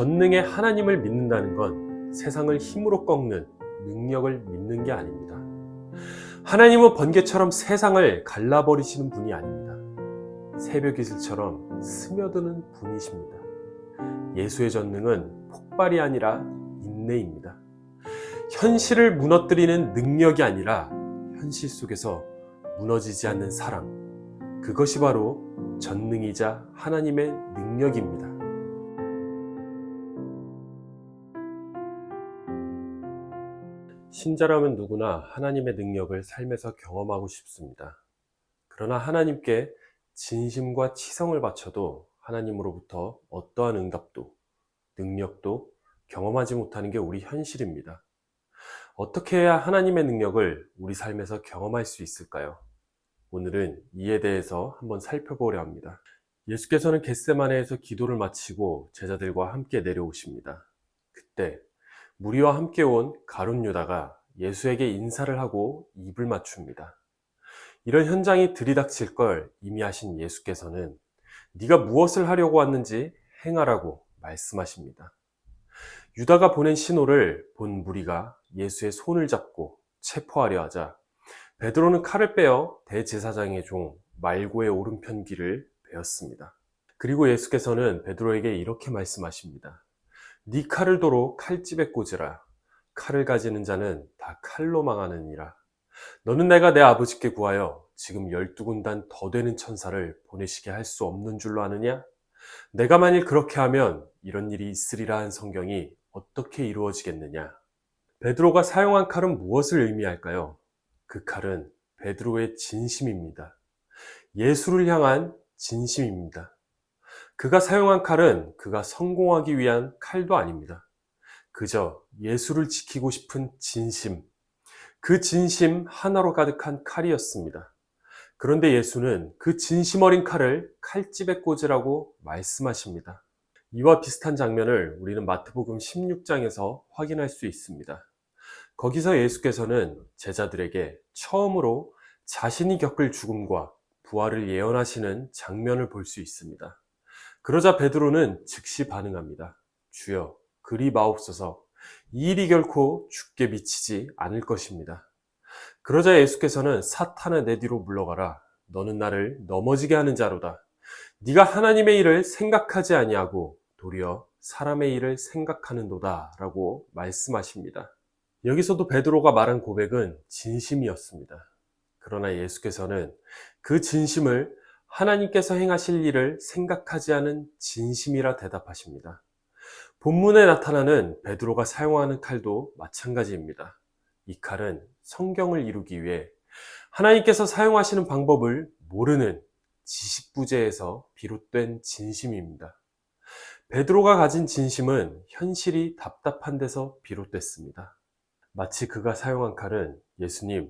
전능의 하나님을 믿는다는 건 세상을 힘으로 꺾는 능력을 믿는 게 아닙니다. 하나님은 번개처럼 세상을 갈라버리시는 분이 아닙니다. 새벽 이슬처럼 스며드는 분이십니다. 예수의 전능은 폭발이 아니라 인내입니다. 현실을 무너뜨리는 능력이 아니라 현실 속에서 무너지지 않는 사랑, 그것이 바로 전능이자 하나님의 능력입니다. 신자라면 누구나 하나님의 능력을 삶에서 경험하고 싶습니다. 그러나 하나님께 진심과 치성을 바쳐도 하나님으로부터 어떠한 응답도 능력도 경험하지 못하는 게 우리 현실입니다. 어떻게 해야 하나님의 능력을 우리 삶에서 경험할 수 있을까요? 오늘은 이에 대해서 한번 살펴보려 합니다. 예수께서는 겟세마네에서 기도를 마치고 제자들과 함께 내려오십니다. 그때 무리와 함께 온 가룟 유다가 예수에게 인사를 하고 입을 맞춥니다. 이런 현장이 들이닥칠 걸 이미 아신 예수께서는 네가 무엇을 하려고 왔는지 행하라고 말씀하십니다. 유다가 보낸 신호를 본 무리가 예수의 손을 잡고 체포하려 하자 베드로는 칼을 빼어 대제사장의 종 말고의 오른편 귀를 베었습니다. 그리고 예수께서는 베드로에게 이렇게 말씀하십니다. 네 칼을 도로 칼집에 꽂으라. 칼을 가지는 자는 다 칼로 망하느니라. 너는 내가 내 아버지께 구하여 지금 12군단 더 되는 천사를 보내시게 할 수 없는 줄로 아느냐? 내가 만일 그렇게 하면 이런 일이 있으리라 한 성경이 어떻게 이루어지겠느냐? 베드로가 사용한 칼은 무엇을 의미할까요? 그 칼은 베드로의 진심입니다. 예수를 향한 진심입니다. 그가 사용한 칼은 그가 성공하기 위한 칼도 아닙니다. 그저 예수를 지키고 싶은 진심, 그 진심 하나로 가득한 칼이었습니다. 그런데 예수는 그 진심 어린 칼을 칼집에 꽂으라고 말씀하십니다. 이와 비슷한 장면을 우리는 마태복음 16장에서 확인할 수 있습니다. 거기서 예수께서는 제자들에게 처음으로 자신이 겪을 죽음과 부활을 예언하시는 장면을 볼 수 있습니다. 그러자 베드로는 즉시 반응합니다. 주여, 그리 마옵소서. 이 일이 결코 죽게 미치지 않을 것입니다. 그러자 예수께서는 사탄아 내 뒤로 물러가라. 너는 나를 넘어지게 하는 자로다. 네가 하나님의 일을 생각하지 아니하고 도리어 사람의 일을 생각하는도다 라고 말씀하십니다. 여기서도 베드로가 말한 고백은 진심이었습니다. 그러나 예수께서는 그 진심을 하나님께서 행하실 일을 생각하지 않은 진심이라 대답하십니다. 본문에 나타나는 베드로가 사용하는 칼도 마찬가지입니다. 이 칼은 성경을 이루기 위해 하나님께서 사용하시는 방법을 모르는 지식부재에서 비롯된 진심입니다. 베드로가 가진 진심은 현실이 답답한 데서 비롯됐습니다. 마치 그가 사용한 칼은 예수님,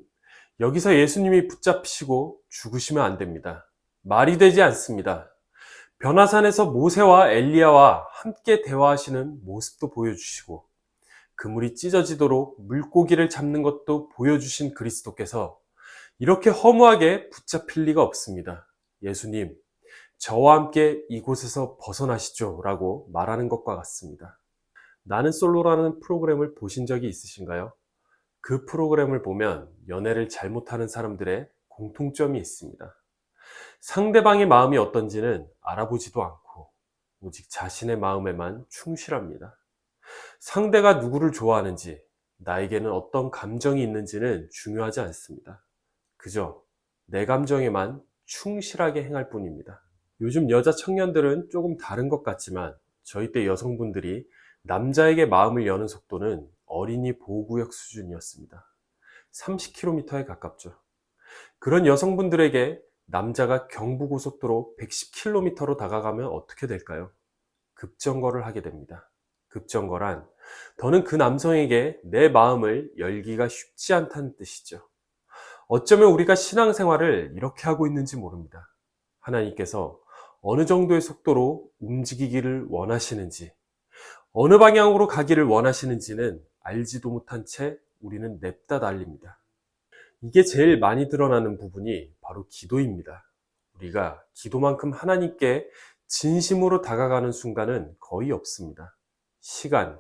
여기서 예수님이 붙잡히시고 죽으시면 안 됩니다. 말이 되지 않습니다. 변화산에서 모세와 엘리야와 함께 대화하시는 모습도 보여주시고 그물이 찢어지도록 물고기를 잡는 것도 보여주신 그리스도께서 이렇게 허무하게 붙잡힐 리가 없습니다. 예수님, 저와 함께 이곳에서 벗어나시죠 라고 말하는 것과 같습니다. 나는 솔로라는 프로그램을 보신 적이 있으신가요? 그 프로그램을 보면 연애를 잘못하는 사람들의 공통점이 있습니다. 상대방의 마음이 어떤지는 알아보지도 않고 오직 자신의 마음에만 충실합니다. 상대가 누구를 좋아하는지, 나에게는 어떤 감정이 있는지는 중요하지 않습니다. 그저 내 감정에만 충실하게 행할 뿐입니다. 요즘 여자 청년들은 조금 다른 것 같지만 저희 때 여성분들이 남자에게 마음을 여는 속도는 어린이 보호구역 수준이었습니다. 30km에 가깝죠. 그런 여성분들에게 남자가 경부고속도로 110km로 다가가면 어떻게 될까요? 급정거를 하게 됩니다. 급정거란 더는 그 남성에게 내 마음을 열기가 쉽지 않다는 뜻이죠. 어쩌면 우리가 신앙생활을 이렇게 하고 있는지 모릅니다. 하나님께서 어느 정도의 속도로 움직이기를 원하시는지, 어느 방향으로 가기를 원하시는지는 알지도 못한 채 우리는 냅다 달립니다. 이게 제일 많이 드러나는 부분이 바로 기도입니다. 우리가 기도만큼 하나님께 진심으로 다가가는 순간은 거의 없습니다. 시간,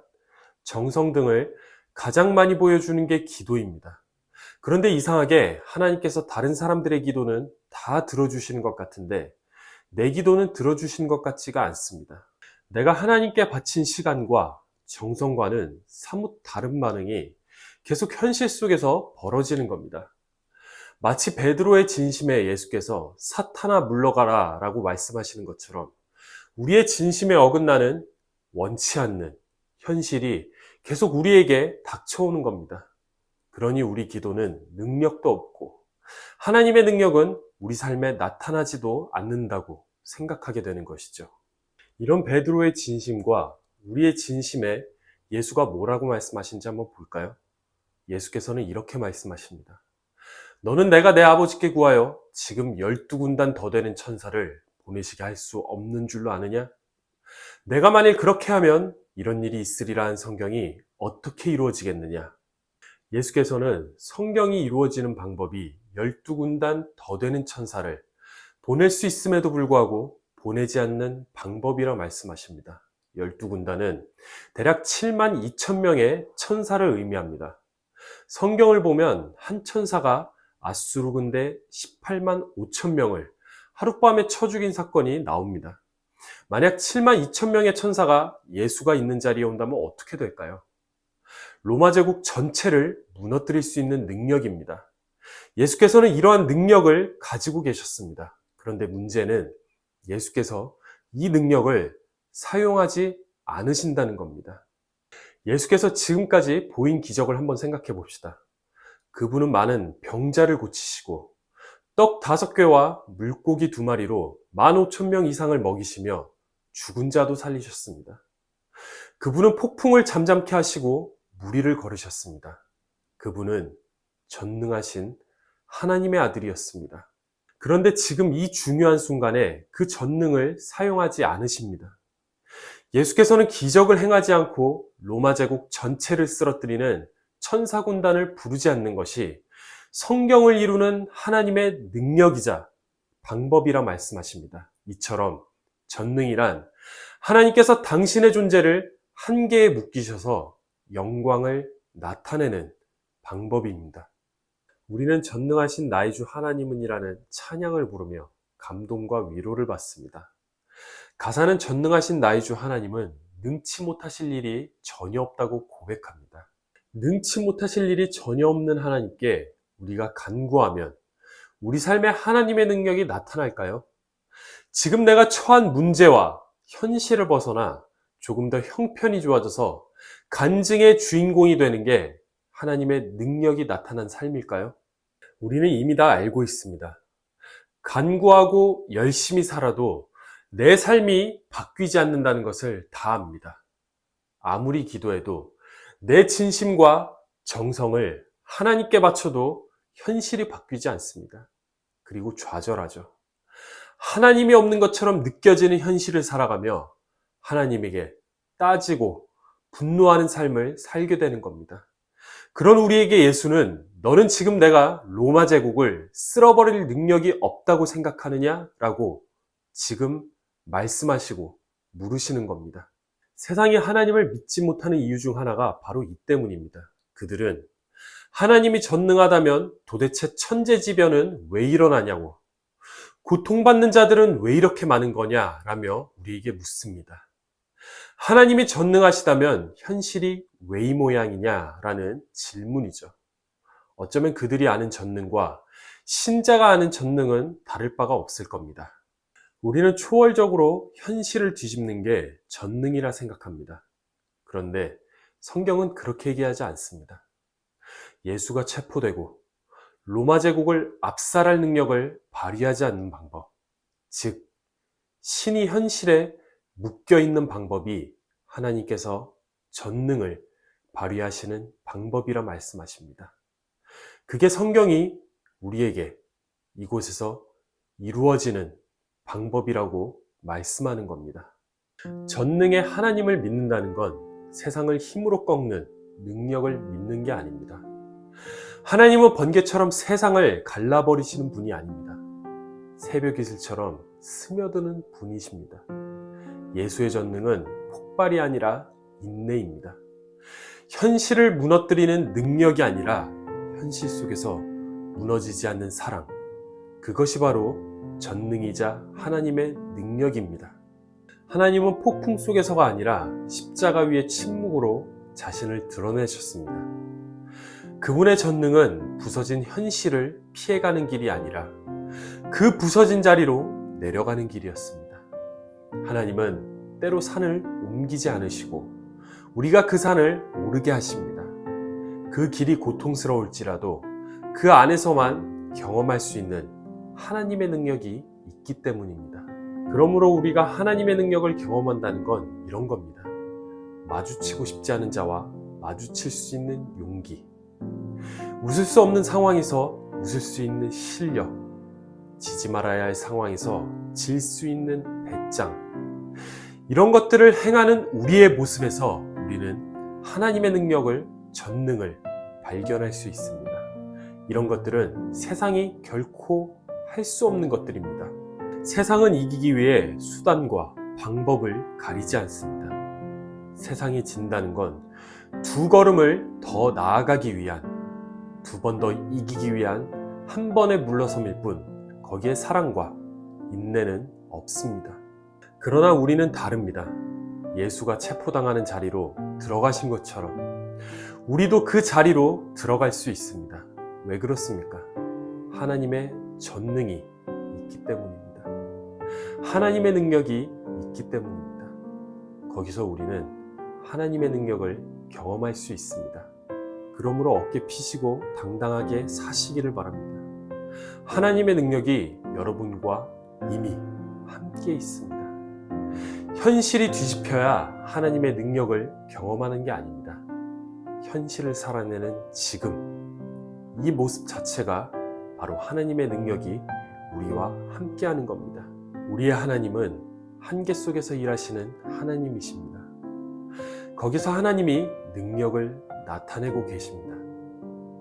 정성 등을 가장 많이 보여주는 게 기도입니다. 그런데 이상하게 하나님께서 다른 사람들의 기도는 다 들어주시는 것 같은데 내 기도는 들어주시는 것 같지가 않습니다. 내가 하나님께 바친 시간과 정성과는 사뭇 다른 반응이 계속 현실 속에서 벌어지는 겁니다. 마치 베드로의 진심에 예수께서 사탄아 물러가라 라고 말씀하시는 것처럼 우리의 진심에 어긋나는 원치 않는 현실이 계속 우리에게 닥쳐오는 겁니다. 그러니 우리 기도는 능력도 없고 하나님의 능력은 우리 삶에 나타나지도 않는다고 생각하게 되는 것이죠. 이런 베드로의 진심과 우리의 진심에 예수가 뭐라고 말씀하신지 한번 볼까요? 예수께서는 이렇게 말씀하십니다. 너는 내가 내 아버지께 구하여 지금 12군단 더 되는 천사를 보내시게 할 수 없는 줄로 아느냐? 내가 만일 그렇게 하면 이런 일이 있으리라 한 성경이 어떻게 이루어지겠느냐? 예수께서는 성경이 이루어지는 방법이 12군단 더 되는 천사를 보낼 수 있음에도 불구하고 보내지 않는 방법이라 말씀하십니다. 12군단은 대략 7만 2천 명의 천사를 의미합니다. 성경을 보면 한 천사가 아수르 군대 18만 5천 명을 하룻밤에 쳐 죽인 사건이 나옵니다. 만약 7만 2천 명의 천사가 예수가 있는 자리에 온다면 어떻게 될까요? 로마 제국 전체를 무너뜨릴 수 있는 능력입니다. 예수께서는 이러한 능력을 가지고 계셨습니다. 그런데 문제는 예수께서 이 능력을 사용하지 않으신다는 겁니다. 예수께서 지금까지 보인 기적을 한번 생각해 봅시다. 그분은 많은 병자를 고치시고 떡 5개와 물고기 2마리로 15,000명 이상을 먹이시며 죽은 자도 살리셨습니다. 그분은 폭풍을 잠잠케 하시고 무리를 걸으셨습니다. 그분은 전능하신 하나님의 아들이었습니다. 그런데 지금 이 중요한 순간에 그 전능을 사용하지 않으십니다. 예수께서는 기적을 행하지 않고 로마 제국 전체를 쓰러뜨리는 천사군단을 부르지 않는 것이 성경을 이루는 하나님의 능력이자 방법이라 말씀하십니다. 이처럼 전능이란 하나님께서 당신의 존재를 한계에 묶이셔서 영광을 나타내는 방법입니다. 우리는 전능하신 나의 주 하나님은이라는 찬양을 부르며 감동과 위로를 받습니다. 가사는 전능하신 나의 주 하나님은 능치 못하실 일이 전혀 없다고 고백합니다. 능치 못하실 일이 전혀 없는 하나님께 우리가 간구하면 우리 삶에 하나님의 능력이 나타날까요? 지금 내가 처한 문제와 현실을 벗어나 조금 더 형편이 좋아져서 간증의 주인공이 되는 게 하나님의 능력이 나타난 삶일까요? 우리는 이미 다 알고 있습니다. 간구하고 열심히 살아도 내 삶이 바뀌지 않는다는 것을 다 압니다. 아무리 기도해도 내 진심과 정성을 하나님께 바쳐도 현실이 바뀌지 않습니다. 그리고 좌절하죠. 하나님이 없는 것처럼 느껴지는 현실을 살아가며 하나님에게 따지고 분노하는 삶을 살게 되는 겁니다. 그런 우리에게 예수는 너는 지금 내가 로마 제국을 쓸어버릴 능력이 없다고 생각하느냐? 라고 지금 말씀하시고 물으시는 겁니다. 세상이 하나님을 믿지 못하는 이유 중 하나가 바로 이 때문입니다. 그들은 하나님이 전능하다면 도대체 천재지변은 왜 일어나냐고, 고통받는 자들은 왜 이렇게 많은 거냐? 라며 우리에게 묻습니다. 하나님이 전능하시다면 현실이 왜 이 모양이냐? 라는 질문이죠. 어쩌면 그들이 아는 전능과 신자가 아는 전능은 다를 바가 없을 겁니다. 우리는 초월적으로 현실을 뒤집는 게 전능이라 생각합니다. 그런데 성경은 그렇게 얘기하지 않습니다. 예수가 체포되고 로마 제국을 압살할 능력을 발휘하지 않는 방법, 즉 신이 현실에 묶여있는 방법이 하나님께서 전능을 발휘하시는 방법이라 말씀하십니다. 그게 성경이 우리에게 이곳에서 이루어지는 방법이라고 말씀하는 겁니다. 전능의 하나님을 믿는다는 건 세상을 힘으로 꺾는 능력을 믿는 게 아닙니다. 하나님은 번개처럼 세상을 갈라버리시는 분이 아닙니다. 새벽 이슬처럼 스며드는 분이십니다. 예수의 전능은 폭발이 아니라 인내입니다. 현실을 무너뜨리는 능력이 아니라 현실 속에서 무너지지 않는 사랑, 그것이 바로 전능이자 하나님의 능력입니다. 하나님은 폭풍 속에서가 아니라 십자가 위의 침묵으로 자신을 드러내셨습니다. 그분의 전능은 부서진 현실을 피해가는 길이 아니라 그 부서진 자리로 내려가는 길이었습니다. 하나님은 때로 산을 옮기지 않으시고 우리가 그 산을 오르게 하십니다. 그 길이 고통스러울지라도 그 안에서만 경험할 수 있는 하나님의 능력이 있기 때문입니다. 그러므로 우리가 하나님의 능력을 경험한다는 건 이런 겁니다. 마주치고 싶지 않은 자와 마주칠 수 있는 용기, 웃을 수 없는 상황에서 웃을 수 있는 실력, 지지 말아야 할 상황에서 질 수 있는 배짱, 이런 것들을 행하는 우리의 모습에서 우리는 하나님의 능력을, 전능을 발견할 수 있습니다. 이런 것들은 세상이 결코 할 수 없는 것들입니다. 세상은 이기기 위해 수단과 방법을 가리지 않습니다. 세상이 진다는 건 두 걸음을 더 나아가기 위한, 두 번 더 이기기 위한 한 번의 물러섬일 뿐 거기에 사랑과 인내는 없습니다. 그러나 우리는 다릅니다. 예수가 체포당하는 자리로 들어가신 것처럼 우리도 그 자리로 들어갈 수 있습니다. 왜 그렇습니까? 하나님의 전능이 있기 때문입니다. 하나님의 능력이 있기 때문입니다. 거기서 우리는 하나님의 능력을 경험할 수 있습니다. 그러므로 어깨 피시고 당당하게 사시기를 바랍니다. 하나님의 능력이 여러분과 이미 함께 있습니다. 현실이 뒤집혀야 하나님의 능력을 경험하는 게 아닙니다. 현실을 살아내는 지금, 이 모습 자체가 바로 하나님의 능력이 우리와 함께하는 겁니다. 우리의 하나님은 한계 속에서 일하시는 하나님이십니다. 거기서 하나님이 능력을 나타내고 계십니다.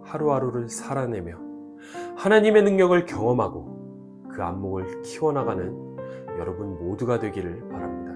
하루하루를 살아내며 하나님의 능력을 경험하고 그 안목을 키워나가는 여러분 모두가 되기를 바랍니다.